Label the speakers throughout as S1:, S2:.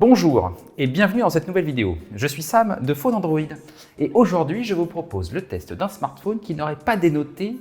S1: Bonjour et bienvenue dans cette nouvelle vidéo. Je suis Sam de Phone Android et aujourd'hui je vous propose le test d'un smartphone qui n'aurait pas dénoté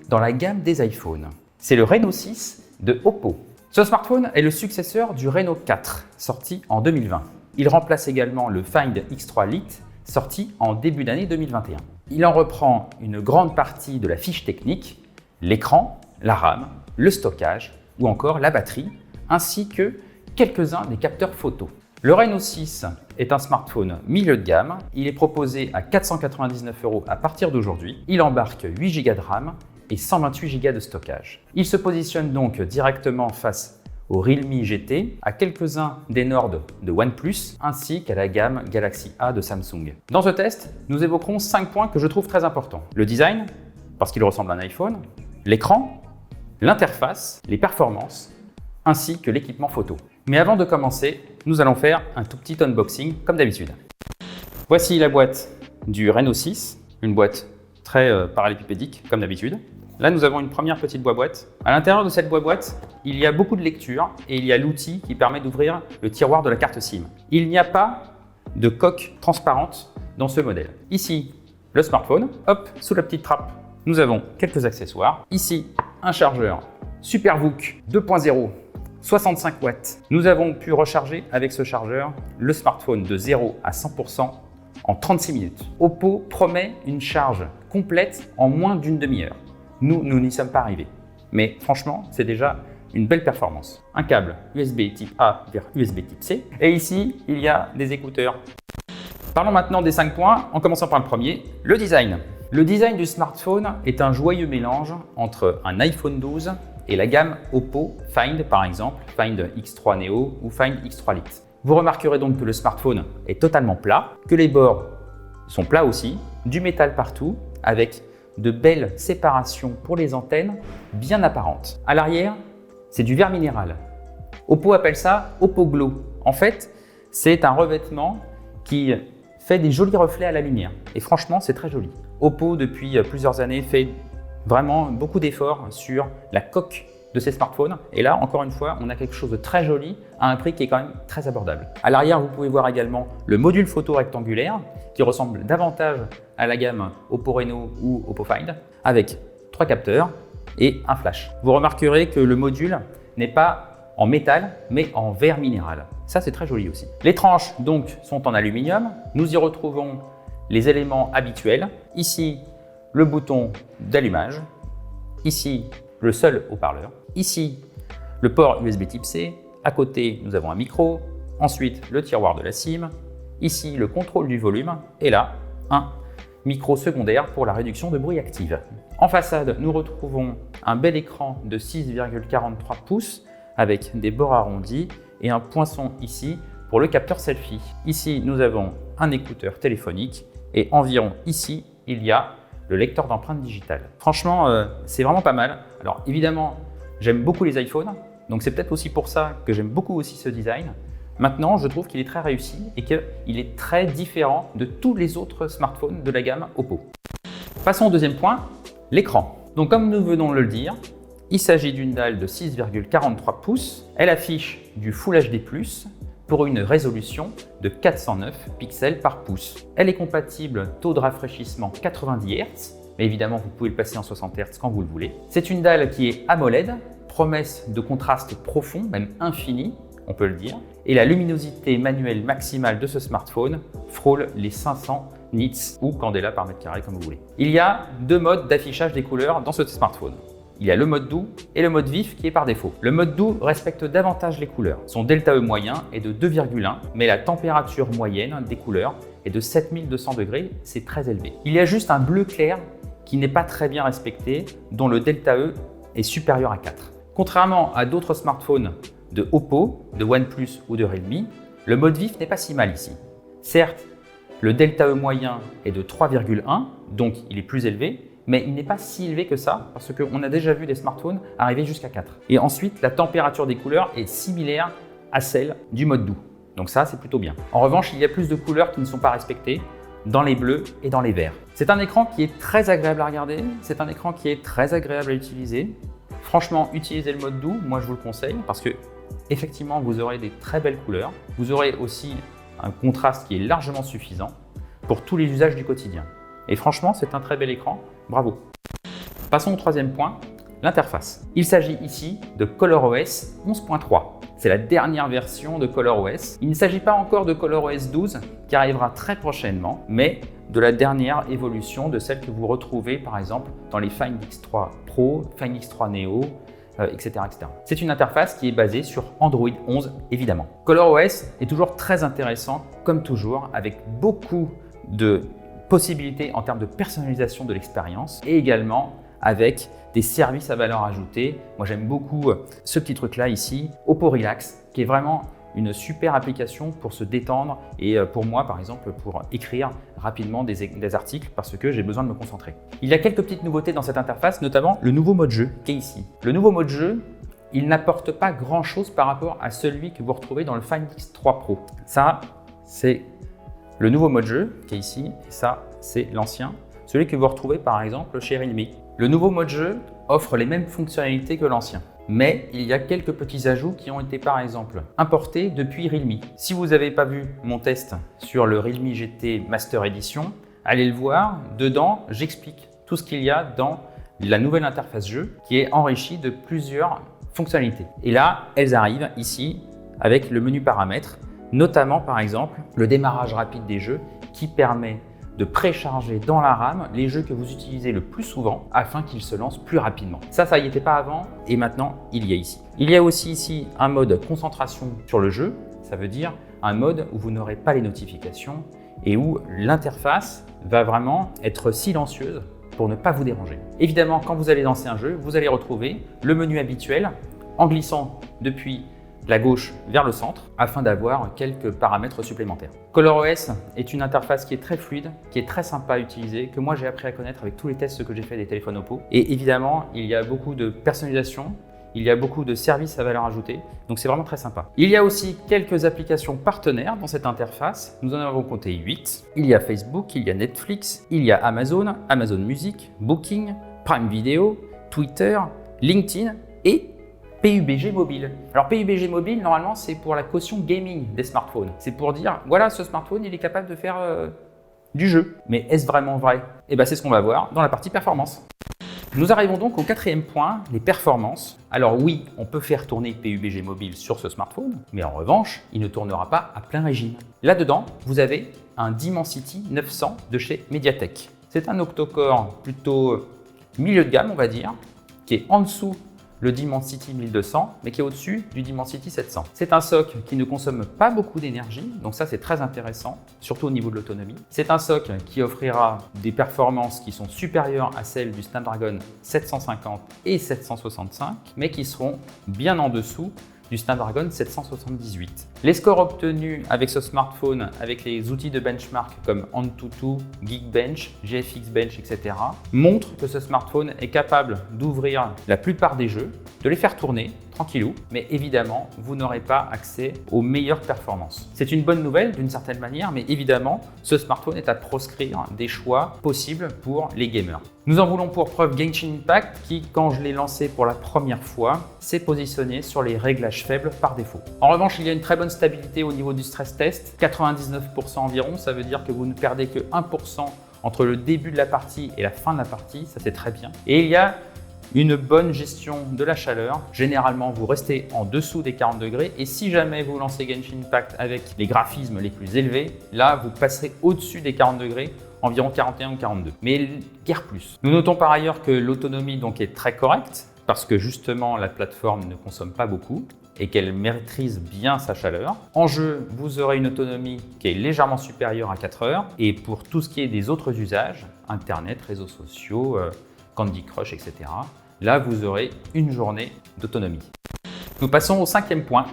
S1: dans la gamme des iPhones. C'est le Reno 6 de Oppo. Ce smartphone est le successeur du Reno 4 sorti en 2020. Il remplace également le Find X3 Lite sorti en début d'année 2021. Il en reprend une grande partie de la fiche technique, l'écran, la RAM, le stockage ou encore la batterie, ainsi que quelques-uns des capteurs photo. Le Reno 6 est un smartphone milieu de gamme. Il est proposé à 499 € à partir d'aujourd'hui. Il embarque 8 Go de RAM et 128 Go de stockage. Il se positionne donc directement face au Realme GT, à quelques-uns des Nord de OnePlus, ainsi qu'à la gamme Galaxy A de Samsung. Dans ce test, nous évoquerons 5 points que je trouve très importants. Le design, parce qu'il ressemble à un iPhone, l'écran, l'interface, les performances, ainsi que l'équipement photo. Mais avant de commencer, nous allons faire un tout petit unboxing comme d'habitude. Voici la boîte du Reno 6, une boîte très parallélépipédique comme d'habitude. Là, nous avons une première petite boîte. À l'intérieur de cette boîte, il y a beaucoup de lectures et il y a l'outil qui permet d'ouvrir le tiroir de la carte SIM. Il n'y a pas de coque transparente dans ce modèle. Ici, le smartphone. Hop, sous la petite trappe, nous avons quelques accessoires. Ici, un chargeur SuperVOOC 2.0, 65 watts. Nous avons pu recharger avec ce chargeur le smartphone de 0 à 100% en 36 minutes. Oppo promet une charge complète en moins d'une demi-heure. Nous n'y sommes pas arrivés. Mais franchement, c'est déjà une belle performance. Un câble USB type A vers USB type C. Et ici, il y a des écouteurs. Parlons maintenant des 5 points, en commençant par le premier, le design. Le design du smartphone est un joyeux mélange entre un iPhone 12 et la gamme Oppo Find, par exemple, Find X3 Neo ou Find X3 Lite. Vous remarquerez donc que le smartphone est totalement plat, que les bords sont plats aussi, du métal partout, avec de belles séparations pour les antennes bien apparentes. À l'arrière, c'est du verre minéral. Oppo appelle ça Oppo Glow. En fait, c'est un revêtement qui fait des jolis reflets à la lumière. Et franchement, c'est très joli. Oppo, depuis plusieurs années, fait vraiment beaucoup d'efforts sur la coque de ces smartphones. Et là, encore une fois, on a quelque chose de très joli à un prix qui est quand même très abordable. À l'arrière, vous pouvez voir également le module photo rectangulaire qui ressemble davantage à la gamme Oppo Reno ou Oppo Find avec 3 capteurs et un flash. Vous remarquerez que le module n'est pas en métal mais en verre minéral. Ça, c'est très joli aussi. Les tranches donc sont en aluminium. Nous y retrouvons les éléments habituels. Ici, le bouton d'allumage. Ici, le seul haut-parleur. Ici, le port USB type C. À côté, nous avons un micro. Ensuite, le tiroir de la SIM. Ici, le contrôle du volume. Et là, un micro secondaire pour la réduction de bruit active. En façade, nous retrouvons un bel écran de 6,43 pouces avec des bords arrondis et un poinçon ici pour le capteur selfie. Ici, nous avons un écouteur téléphonique et environ ici, il y a le lecteur d'empreintes digitales. Franchement, c'est vraiment pas mal. Alors évidemment, j'aime beaucoup les iPhones, donc c'est peut-être aussi pour ça que j'aime beaucoup aussi ce design. Maintenant, je trouve qu'il est très réussi et qu'il est très différent de tous les autres smartphones de la gamme Oppo. Passons au deuxième point, l'écran. Donc comme nous venons de le dire, il s'agit d'une dalle de 6,43 pouces. Elle affiche du Full HD+, pour une résolution de 409 pixels par pouce. Elle est compatible taux de rafraîchissement 90 Hz, mais évidemment vous pouvez le passer en 60 Hz quand vous le voulez. C'est une dalle qui est AMOLED, promesse de contraste profond, même infini, on peut le dire. Et la luminosité manuelle maximale de ce smartphone frôle les 500 nits ou candela par mètre carré comme vous voulez. Il y a 2 modes d'affichage des couleurs dans ce smartphone. Il y a le mode doux et le mode vif qui est par défaut. Le mode doux respecte davantage les couleurs. Son delta E moyen est de 2,1, mais la température moyenne des couleurs est de 7200 degrés, c'est très élevé. Il y a juste un bleu clair qui n'est pas très bien respecté, dont le delta E est supérieur à 4. Contrairement à d'autres smartphones de Oppo, de OnePlus ou de Realme, le mode vif n'est pas si mal ici. Certes, le delta E moyen est de 3,1, donc il est plus élevé, mais il n'est pas si élevé que ça parce qu'on a déjà vu des smartphones arriver jusqu'à 4. Et ensuite, la température des couleurs est similaire à celle du mode doux. Donc ça, c'est plutôt bien. En revanche, il y a plus de couleurs qui ne sont pas respectées dans les bleus et dans les verts. C'est un écran qui est très agréable à regarder, c'est un écran qui est très agréable à utiliser. Franchement, utilisez le mode doux, moi je vous le conseille parce que effectivement, vous aurez des très belles couleurs. Vous aurez aussi un contraste qui est largement suffisant pour tous les usages du quotidien. Et franchement, c'est un très bel écran. Bravo. Passons au troisième point, l'interface. Il s'agit ici de ColorOS 11.3. C'est la dernière version de ColorOS. Il ne s'agit pas encore de ColorOS 12 qui arrivera très prochainement, mais de la dernière évolution de celle que vous retrouvez par exemple dans les Find X3 Pro, Find X3 Neo, etc. C'est une interface qui est basée sur Android 11 évidemment. ColorOS est toujours très intéressant comme toujours avec beaucoup de possibilités en termes de personnalisation de l'expérience et également avec des services à valeur ajoutée. Moi, j'aime beaucoup ce petit truc-là ici, Oppo Relax, qui est vraiment une super application pour se détendre et pour moi, par exemple, pour écrire rapidement des articles parce que j'ai besoin de me concentrer. Il y a quelques petites nouveautés dans cette interface, notamment le nouveau mode jeu qui est ici. Le nouveau mode jeu, il n'apporte pas grand-chose par rapport à celui que vous retrouvez dans le Find X3 Pro. Ça, c'est le nouveau mode jeu qui est ici et ça, c'est l'ancien, celui que vous retrouvez par exemple chez Realme. Le nouveau mode jeu offre les mêmes fonctionnalités que l'ancien, mais il y a quelques petits ajouts qui ont été par exemple importés depuis Realme. Si vous n'avez pas vu mon test sur le Realme GT Master Edition, allez le voir. Dedans, j'explique tout ce qu'il y a dans la nouvelle interface jeu qui est enrichie de plusieurs fonctionnalités. Et là, elles arrivent ici avec le menu paramètres, notamment par exemple le démarrage rapide des jeux qui permet de précharger dans la RAM les jeux que vous utilisez le plus souvent afin qu'ils se lancent plus rapidement. Ça y était pas avant et maintenant il y a ici. Il y a aussi ici un mode concentration sur le jeu, ça veut dire un mode où vous n'aurez pas les notifications et où l'interface va vraiment être silencieuse pour ne pas vous déranger. Évidemment, quand vous allez lancer un jeu, vous allez retrouver le menu habituel en glissant depuis la gauche vers le centre afin d'avoir quelques paramètres supplémentaires. ColorOS est une interface qui est très fluide, qui est très sympa à utiliser, que moi j'ai appris à connaître avec tous les tests que j'ai fait des téléphones Oppo. Et évidemment, il y a beaucoup de personnalisation, il y a beaucoup de services à valeur ajoutée, donc c'est vraiment très sympa. Il y a aussi quelques applications partenaires dans cette interface, nous en avons compté 8. Il y a Facebook, il y a Netflix, il y a Amazon, Amazon Music, Booking, Prime Video, Twitter, LinkedIn et PUBG Mobile. Alors PUBG Mobile, normalement, c'est pour la caution gaming des smartphones. C'est pour dire, voilà, ce smartphone, il est capable de faire du jeu. Mais est-ce vraiment vrai? Eh bien, c'est ce qu'on va voir dans la partie performance. Nous arrivons donc au quatrième point, les performances. Alors oui, on peut faire tourner PUBG Mobile sur ce smartphone, mais en revanche, il ne tournera pas à plein régime. Là-dedans, vous avez un Dimensity 900 de chez Mediatek. C'est un octa-core plutôt milieu de gamme, on va dire, qui est en dessous le Dimensity 1200, mais qui est au-dessus du Dimensity 700. C'est un SoC qui ne consomme pas beaucoup d'énergie, donc ça c'est très intéressant, surtout au niveau de l'autonomie. C'est un SoC qui offrira des performances qui sont supérieures à celles du Snapdragon 750 et 765, mais qui seront bien en dessous du Snapdragon 778. Les scores obtenus avec ce smartphone, avec les outils de benchmark comme Antutu, Geekbench, GFX-Bench, etc., montrent que ce smartphone est capable d'ouvrir la plupart des jeux, de les faire tourner tranquillou, mais évidemment, vous n'aurez pas accès aux meilleures performances. C'est une bonne nouvelle d'une certaine manière, mais évidemment, ce smartphone est à proscrire des choix possibles pour les gamers. Nous en voulons pour preuve Genshin Impact qui, quand je l'ai lancé pour la première fois, s'est positionné sur les réglages faibles par défaut. En revanche, il y a une très bonne stabilité au niveau du stress test, 99% environ, ça veut dire que vous ne perdez que 1% entre le début de la partie et la fin de la partie, ça c'est très bien. Et il y a une bonne gestion de la chaleur. Généralement, vous restez en dessous des 40 degrés et si jamais vous lancez Genshin Impact avec les graphismes les plus élevés, là, vous passerez au-dessus des 40 degrés, environ 41 ou 42, mais guère plus. Nous notons par ailleurs que l'autonomie donc est très correcte parce que justement, la plateforme ne consomme pas beaucoup et qu'elle maîtrise bien sa chaleur. En jeu, vous aurez une autonomie qui est légèrement supérieure à 4 heures et pour tout ce qui est des autres usages, Internet, réseaux sociaux, Candy Crush, etc., là, vous aurez une journée d'autonomie. Nous passons au cinquième point,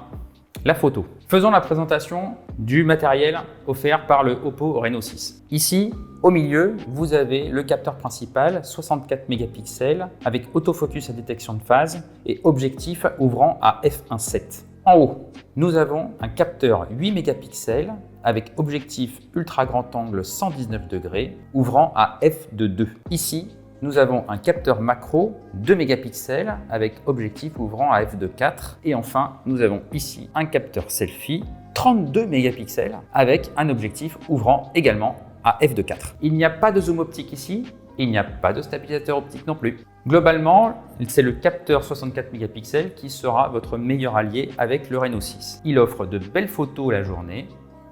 S1: la photo. Faisons la présentation du matériel offert par le Oppo Reno 6. Ici, au milieu, vous avez le capteur principal, 64 mégapixels, avec autofocus à détection de phase et objectif ouvrant à f1.7. En haut, nous avons un capteur 8 mégapixels avec objectif ultra grand angle 119 degrés, ouvrant à f2.2. Ici, nous avons un capteur macro 2 mégapixels avec objectif ouvrant à f2.4. Et enfin, nous avons ici un capteur selfie 32 mégapixels avec un objectif ouvrant également à f2.4. Il n'y a pas de zoom optique ici, il n'y a pas de stabilisateur optique non plus. Globalement, c'est le capteur 64 mégapixels qui sera votre meilleur allié avec le Reno 6. Il offre de belles photos la journée,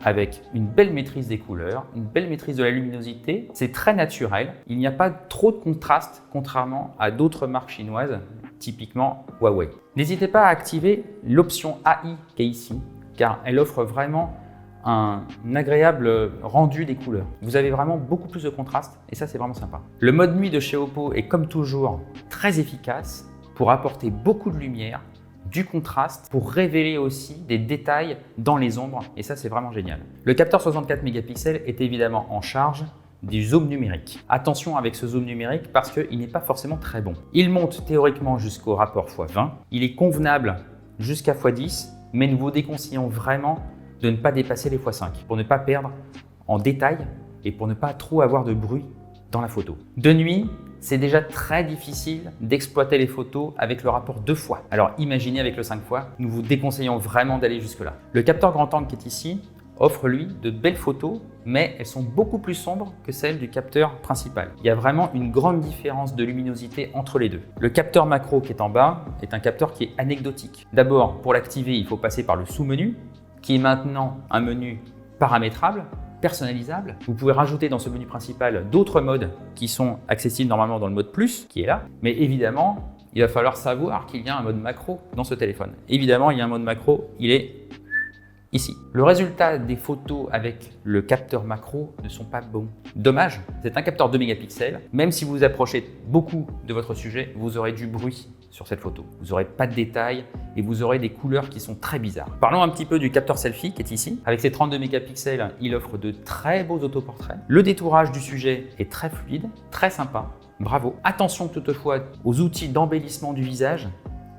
S1: avec une belle maîtrise des couleurs, une belle maîtrise de la luminosité. C'est très naturel. Il n'y a pas trop de contraste, contrairement à d'autres marques chinoises, typiquement Huawei. N'hésitez pas à activer l'option AI qui est ici, car elle offre vraiment un agréable rendu des couleurs. Vous avez vraiment beaucoup plus de contraste et ça, c'est vraiment sympa. Le mode nuit de chez Oppo est comme toujours très efficace pour apporter beaucoup de lumière, du contraste, pour révéler aussi des détails dans les ombres et ça, c'est vraiment génial. Le capteur 64 mégapixels est évidemment en charge du zoom numérique. Attention avec ce zoom numérique parce qu'il n'est pas forcément très bon. Il monte théoriquement jusqu'au rapport x20. Il est convenable jusqu'à x10, mais nous vous déconseillons vraiment de ne pas dépasser les x5 pour ne pas perdre en détail et pour ne pas trop avoir de bruit dans la photo. De nuit, c'est déjà très difficile d'exploiter les photos avec le rapport 2 fois. Alors imaginez avec le 5 fois, nous vous déconseillons vraiment d'aller jusque-là. Le capteur grand angle qui est ici offre lui de belles photos, mais elles sont beaucoup plus sombres que celles du capteur principal. Il y a vraiment une grande différence de luminosité entre les deux. Le capteur macro qui est en bas est un capteur qui est anecdotique. D'abord, pour l'activer, il faut passer par le sous-menu, qui est maintenant un menu paramétrable, personnalisable. Vous pouvez rajouter dans ce menu principal d'autres modes qui sont accessibles normalement dans le mode plus, qui est là. Mais évidemment, il va falloir savoir qu'il y a un mode macro dans ce téléphone. Évidemment, il y a un mode macro, il est ici. Le résultat des photos avec le capteur macro ne sont pas bons. Dommage, c'est un capteur 2 mégapixels. Même si vous vous approchez beaucoup de votre sujet, vous aurez du bruit sur cette photo. Vous n'aurez pas de détails et vous aurez des couleurs qui sont très bizarres. Parlons un petit peu du capteur selfie qui est ici. Avec ses 32 mégapixels, il offre de très beaux autoportraits. Le détourage du sujet est très fluide, très sympa. Bravo. Attention toutefois aux outils d'embellissement du visage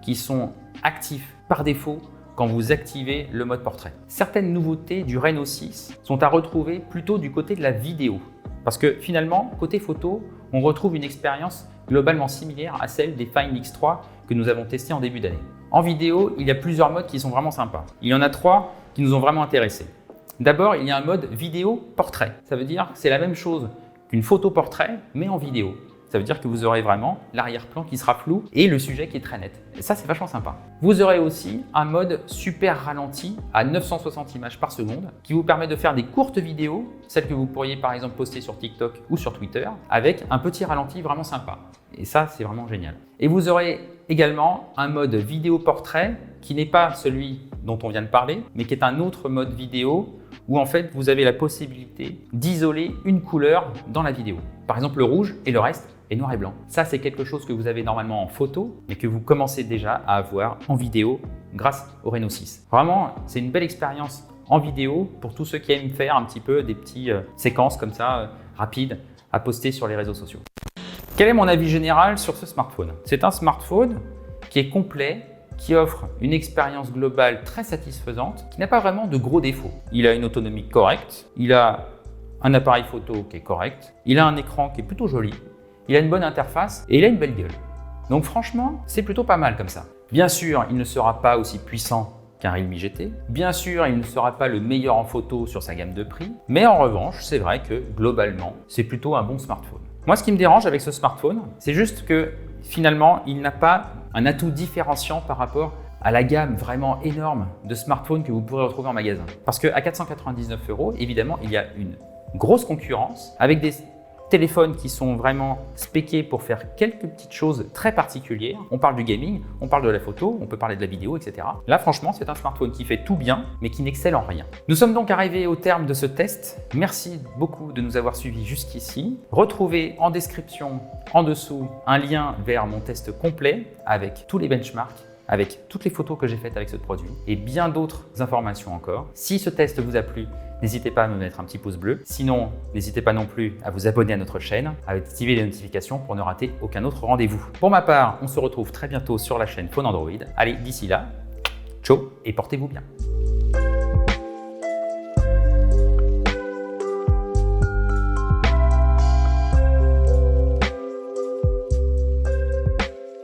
S1: qui sont actifs par défaut quand vous activez le mode portrait. Certaines nouveautés du Reno 6 sont à retrouver plutôt du côté de la vidéo. Parce que finalement, côté photo, on retrouve une expérience globalement similaire à celle des Find X3 que nous avons testé en début d'année. En vidéo, il y a plusieurs modes qui sont vraiment sympas. Il y en a 3 qui nous ont vraiment intéressés. D'abord, il y a un mode vidéo portrait. Ça veut dire que c'est la même chose qu'une photo portrait, mais en vidéo. Ça veut dire que vous aurez vraiment l'arrière-plan qui sera flou et le sujet qui est très net. Et ça, c'est vachement sympa. Vous aurez aussi un mode super ralenti à 960 images par seconde qui vous permet de faire des courtes vidéos, celles que vous pourriez par exemple poster sur TikTok ou sur Twitter, avec un petit ralenti vraiment sympa. Et ça, c'est vraiment génial. Et vous aurez également un mode vidéo portrait qui n'est pas celui dont on vient de parler, mais qui est un autre mode vidéo où en fait vous avez la possibilité d'isoler une couleur dans la vidéo. Par exemple le rouge et le reste est noir et blanc. Ça, c'est quelque chose que vous avez normalement en photo, mais que vous commencez déjà à avoir en vidéo grâce au Reno 6. Vraiment, c'est une belle expérience en vidéo pour tous ceux qui aiment faire un petit peu des petites séquences comme ça, rapides, à poster sur les réseaux sociaux. Quel est mon avis général sur ce smartphone? C'est un smartphone qui est complet, qui offre une expérience globale très satisfaisante, qui n'a pas vraiment de gros défauts. Il a une autonomie correcte, il a un appareil photo qui est correct, il a un écran qui est plutôt joli, il a une bonne interface et il a une belle gueule. Donc franchement, c'est plutôt pas mal comme ça. Bien sûr, il ne sera pas aussi puissant qu'un Realme GT. Bien sûr, il ne sera pas le meilleur en photo sur sa gamme de prix. Mais en revanche, c'est vrai que globalement, c'est plutôt un bon smartphone. Moi, ce qui me dérange avec ce smartphone, c'est juste que finalement, il n'a pas un atout différenciant par rapport à la gamme vraiment énorme de smartphones que vous pourrez retrouver en magasin. Parce qu'à 499 €, évidemment, il y a une grosse concurrence avec des téléphones qui sont vraiment spéqués pour faire quelques petites choses très particulières. On parle du gaming, on parle de la photo, on peut parler de la vidéo, etc. Là, franchement, c'est un smartphone qui fait tout bien, mais qui n'excelle en rien. Nous sommes donc arrivés au terme de ce test. Merci beaucoup de nous avoir suivis jusqu'ici. Retrouvez en description, en dessous, un lien vers mon test complet avec tous les benchmarks, avec toutes les photos que j'ai faites avec ce produit et bien d'autres informations encore. Si ce test vous a plu, n'hésitez pas à me mettre un petit pouce bleu. Sinon, n'hésitez pas non plus à vous abonner à notre chaîne, à activer les notifications pour ne rater aucun autre rendez-vous. Pour ma part, on se retrouve très bientôt sur la chaîne Phone Android. Allez, d'ici là, ciao et portez-vous bien.